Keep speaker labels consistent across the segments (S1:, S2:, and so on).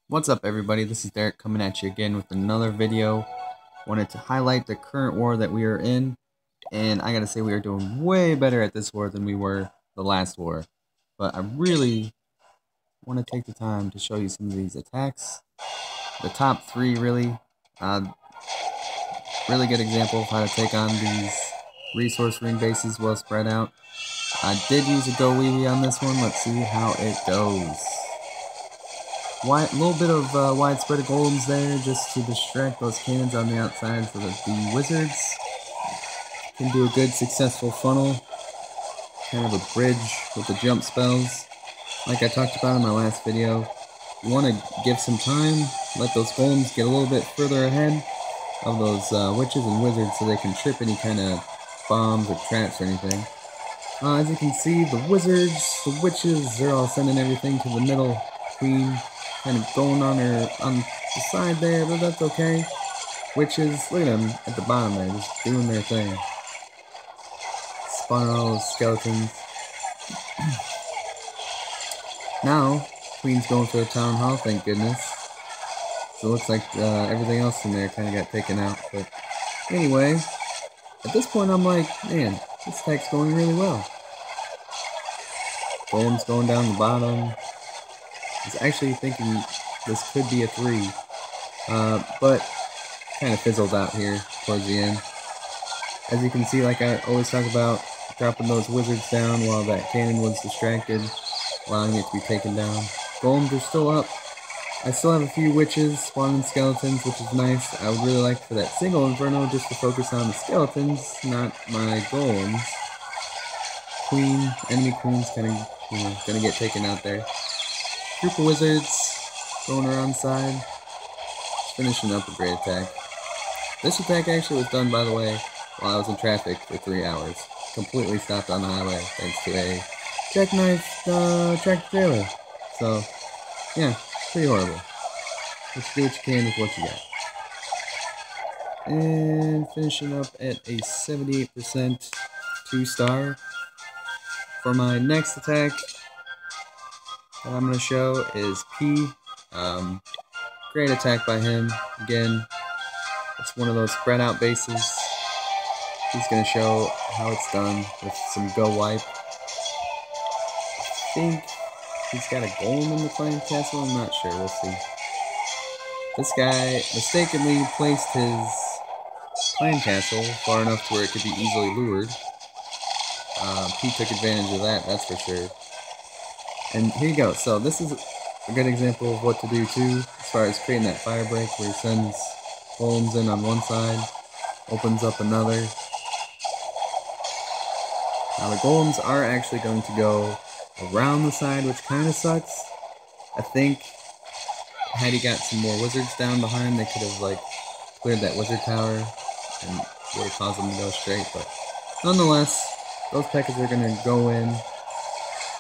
S1: What's up, everybody? This is Derek coming at you again with another video. Wanted to highlight the current war that we are in, and I gotta say we are doing way better at this war than we were the last war. But I really want to take the time to show you some of these attacks. The top three really good example of how to take on these resource ring bases well spread out. I did use a go weavy on this one. Let's see how it goes. Little bit of widespread golems there just to distract those cannons on the outside so that the wizards can do a good successful funnel. Kind of a bridge with the jump spells. Like I talked about in my last video, you want to give some time, let those golems get a little bit further ahead of those witches and wizards so they can trip any kind of bombs or traps or anything. As you can see, the wizards, the witches, they're all sending everything to the middle. Queen kind of going on the side there, but that's okay. Witches, look at them at the bottom there, just doing their thing. Spawning all those skeletons. Now, Queen's going for the town hall, thank goodness. So it looks like everything else in there kind of got taken out. But anyway, at this point I'm like, man, this attack's going really well. Golem's going down the bottom. I was actually thinking this could be a 3, but kind of fizzled out here towards the end. As you can see, like I always talk about, dropping those wizards down while that cannon was distracted, allowing it to be taken down. Golems are still up. I still have a few witches spawning skeletons, which is nice. I would really like for that single inferno just to focus on the skeletons, not my golems. Enemy queen's kind of, gonna get taken out there. Group of wizards going around the side, finishing up a great attack. This attack actually was done, by the way, while I was in traffic for 3 hours. Completely stopped on the highway thanks to a jackknife tractor trailer. So, yeah, pretty horrible. Let's do what you can with what you got. And finishing up at a 78% 2-star. For my next attack that I'm going to show is P. Great attack by him. Again, it's one of those spread out bases. He's going to show how it's done with some go wipe. I think he's got a golem in the clan castle. I'm not sure. We'll see. This guy mistakenly placed his clan castle far enough to where it could be easily lured. Pete took advantage of that, that's for sure. And here you go. So this is a good example of what to do too, as far as creating that fire break where he sends golems in on one side, opens up another. Now the golems are actually going to go around the side, which kind of sucks. I think had he got some more wizards down behind, they could have cleared that wizard tower and would have caused them to go straight. But nonetheless, those P.E.K.K.A.s are going to go in.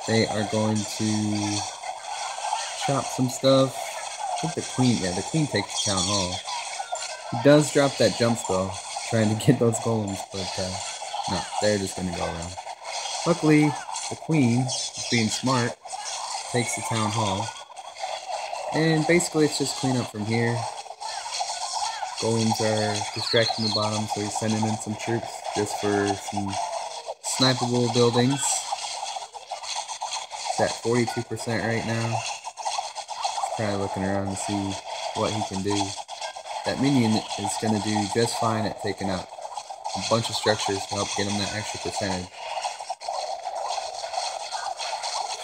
S1: They are going to chop some stuff. I think the queen takes the town hall. He does drop that jump spell, trying to get those golems, but no, they're just going to go around. Luckily, the queen, being smart, takes the town hall. And basically it's just clean up from here. Golems are distracting the bottom, so he's sending in some troops just for some snipeable buildings. It's at 42% right now. He's kind of looking around to see what he can do. That minion is going to do just fine at taking out a bunch of structures to help get him that extra percentage.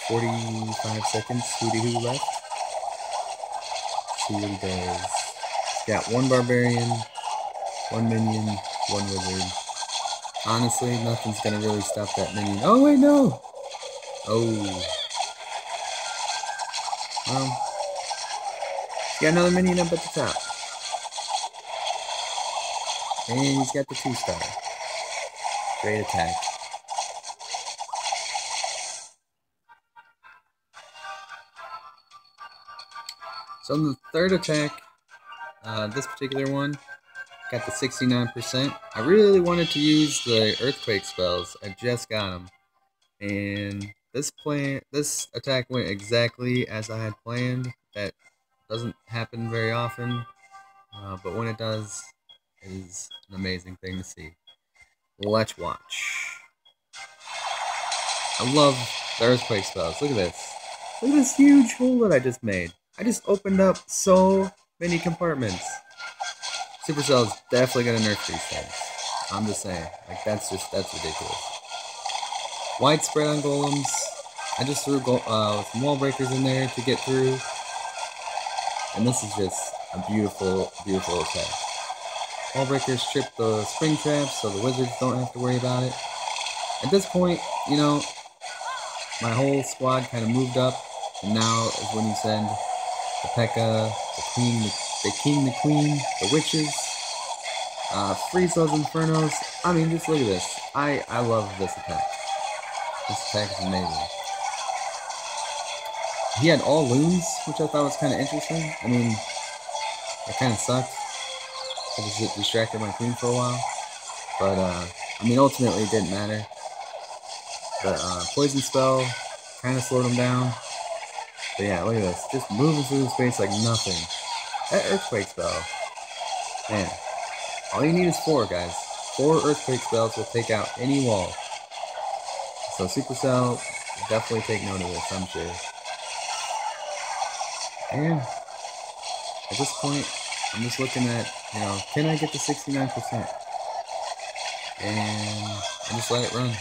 S1: 45 seconds, hoo-dee-hoo left. Let's see what he does. He's got one barbarian, one minion, one wizard. Honestly, nothing's gonna really stop that minion. Oh wait, no! Oh. Well, he's got another minion up at the top. And he's got the 2-star. Great attack. So on the third attack, this particular one, got the 69%. I really wanted to use the earthquake spells. I just got them. And this attack went exactly as I had planned. That Doesn't happen very often, but when it does, it is an amazing thing to see. Let's watch. I love the earthquake spells. Look at this. Look at this huge hole that I just made. I just opened up so many compartments. Supercell's definitely gonna nerf these things. I'm just saying. Like, that's ridiculous. Widespread on golems. I just threw some wall breakers in there to get through. And this is just a beautiful, beautiful attack. Wall breakers trip the spring traps so the wizards don't have to worry about it. At this point, you know, my whole squad kind of moved up. And now is when you send the P.E.K.K.A, the Queen, the King, the Queen, the Witches, freeze those Infernos. I mean, just look at this. I love this attack. This attack is amazing. He had all loons, which I thought was kind of interesting. I mean, it kind of sucked because it distracted my queen for a while. But, I mean, ultimately it didn't matter. The poison spell kind of slowed him down. But yeah, look at this. Just moving through the space like nothing. That earthquake spell. Man, all you need is 4, guys. 4 earthquake spells will take out any wall. So Supercell, definitely take note of this, I'm sure. And at this point, I'm just looking at, you know, can I get to 69%? And I just let it run.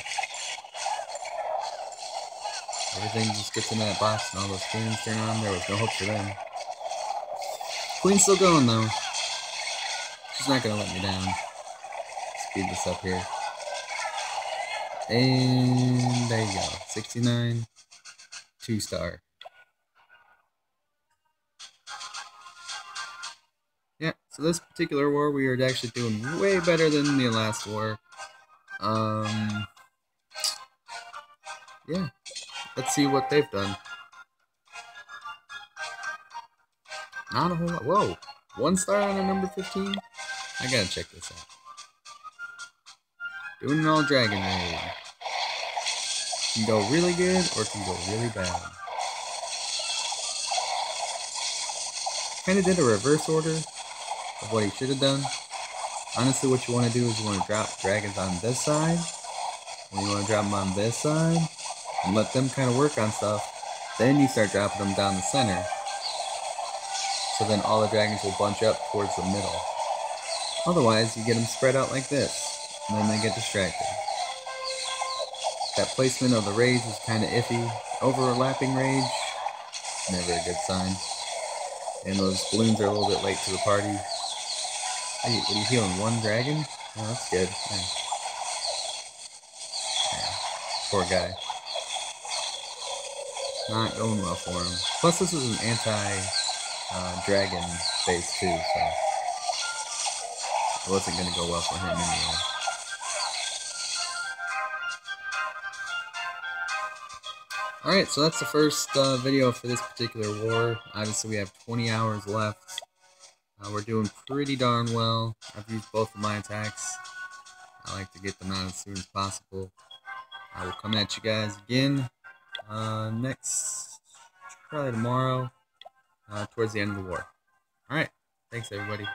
S1: Everything just gets in that box and all those queens turn on. There was no hope for them. Queen's still going though. She's not gonna let me down. Speed this up here. And there you go. 69. 2-star. Yeah, so this particular war we are actually doing way better than the last war. Yeah. Let's see what they've done. Not a whole lot. Whoa. 1-star on a number 15? I gotta check this out. Doing an all dragon raid. Can go really good or can go really bad. Kinda did a reverse order of what he should have done. Honestly, what you want to do is you want to drop dragons on this side. And you want to drop them on this side. And let them kind of work on stuff. Then you start dropping them down the center. So then all the dragons will bunch up towards the middle. Otherwise, you get them spread out like this. And then they get distracted. That placement of the rage is kind of iffy. Overlapping rage, never a good sign. And those balloons are a little bit late to the party. Hey, what are you healing? 1 dragon? Oh, that's good. Yeah. Yeah. Poor guy. Not going well for him. Plus, this is an anti-dragon base too, so it wasn't going to go well for him anyway. Alright, so that's the first video for this particular war. Obviously, we have 20 hours left. We're doing pretty darn well. I've used both of my attacks. I like to get them out as soon as possible. I will come at you guys again next, probably tomorrow, towards the end of the war. Alright, thanks everybody.